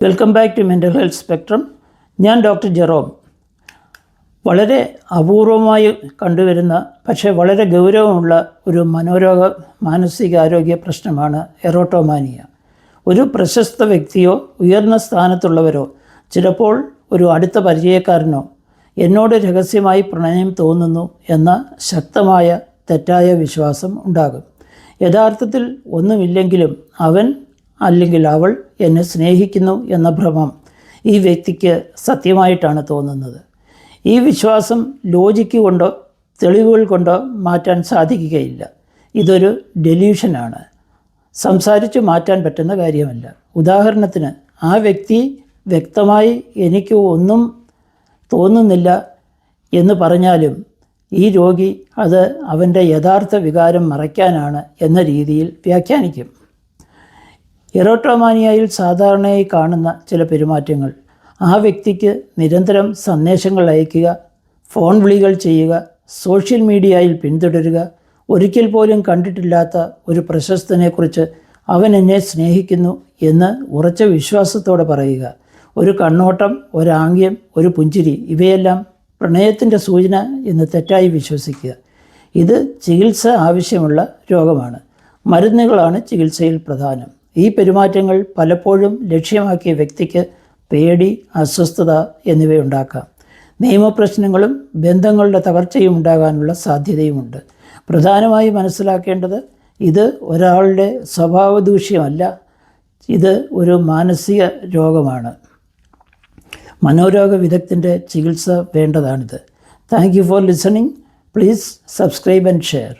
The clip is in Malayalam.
Welcome back to mental health spectrum. ഞാൻ ഡോക്ടർ ജെറോം. വളരെ അപൂർവമായി കണ്ടുവരുന്ന പക്ഷേ വളരെ ഗൗരവമുള്ള ഒരു മനോരോഗ മാനസികാരോഗ്യ പ്രശ്നമാണ് എറോട്ടോമാനിയ. ഒരു പ്രശസ്ത വ്യക്തിയോ ഉയർന്ന സ്ഥാനത്തുള്ളവരോ ചിലപ്പോൾ ഒരു അടുത്ത പരിചയക്കാരനോ എന്നോട് രഹസ്യമായി പ്രണയം തോന്നുന്നു എന്ന ശക്തമായ തെറ്റായ വിശ്വാസം ഉണ്ടാകും. യഥാർത്ഥത്തിൽ ഒന്നുമില്ലെങ്കിലും അവൻ അല്ലെങ്കിൽ അവൾ എന്നെ സ്നേഹിക്കുന്നു എന്ന ഭ്രമം ഈ വ്യക്തിക്ക് സത്യമായിട്ടാണ് തോന്നുന്നത്. ഈ വിശ്വാസം ലോജിക്ക് കൊണ്ടോ തെളിവുകൾ കൊണ്ടോ മാറ്റാൻ സാധിക്കുകയില്ല. ഇതൊരു ഡെലൂഷനാണ്. സംസാരിച്ച് മാറ്റാൻ പറ്റുന്ന കാര്യമല്ല. ഉദാഹരണത്തിന്, ആ വ്യക്തി വ്യക്തമായി എനിക്ക് ഒന്നും തോന്നുന്നില്ല എന്ന് പറഞ്ഞാലും ഈ രോഗി അത് അവൻ്റെ യഥാർത്ഥ വികാരം മറയ്ക്കാനാണ് എന്ന രീതിയിൽ വ്യാഖ്യാനിക്കും. എറോട്ടോമാനിയയിൽ സാധാരണയായി കാണുന്ന ചില പെരുമാറ്റങ്ങൾ: ആ വ്യക്തിക്ക് നിരന്തരം സന്ദേശങ്ങൾ അയയ്ക്കുക, ഫോൺ വിളികൾ ചെയ്യുക, സോഷ്യൽ മീഡിയയിൽ പിന്തുടരുക, ഒരിക്കൽ പോലും കണ്ടിട്ടില്ലാത്ത ഒരു പ്രശസ്തനെക്കുറിച്ച് അവൻ എന്നെ സ്നേഹിക്കുന്നു എന്ന് ഉറച്ച വിശ്വാസത്തോടെ പറയുക, ഒരു കണ്ണോട്ടം, ഒരാംഗ്യം, ഒരു പുഞ്ചിരി, ഇവയെല്ലാം പ്രണയത്തിൻ്റെ സൂചന എന്ന് തെറ്റായി വിശ്വസിക്കുക. ഇത് ചികിത്സ ആവശ്യമുള്ള രോഗമാണ്. മരുന്നുകളാണ് ചികിത്സയിൽ പ്രധാനം. ഈ പെരുമാറ്റങ്ങൾ പലപ്പോഴും ലക്ഷ്യമാക്കിയ വ്യക്തിക്ക് പേടി, അസ്വസ്ഥത എന്നിവയുണ്ടാക്കാം. നിയമപ്രശ്നങ്ങളും ബന്ധങ്ങളുടെ തകർച്ചയും ഉണ്ടാകാനുള്ള സാധ്യതയുമുണ്ട്. പ്രധാനമായി മനസ്സിലാക്കേണ്ടത്, ഇത് ഒരാളുടെ സ്വഭാവദൂഷ്യമല്ല, ഇത് ഒരു മാനസിക രോഗമാണ്. മനോരോഗ വിദഗ്ധൻ്റെ ചികിത്സ വേണ്ടതാണിത്. Thank you for listening. Please subscribe and share.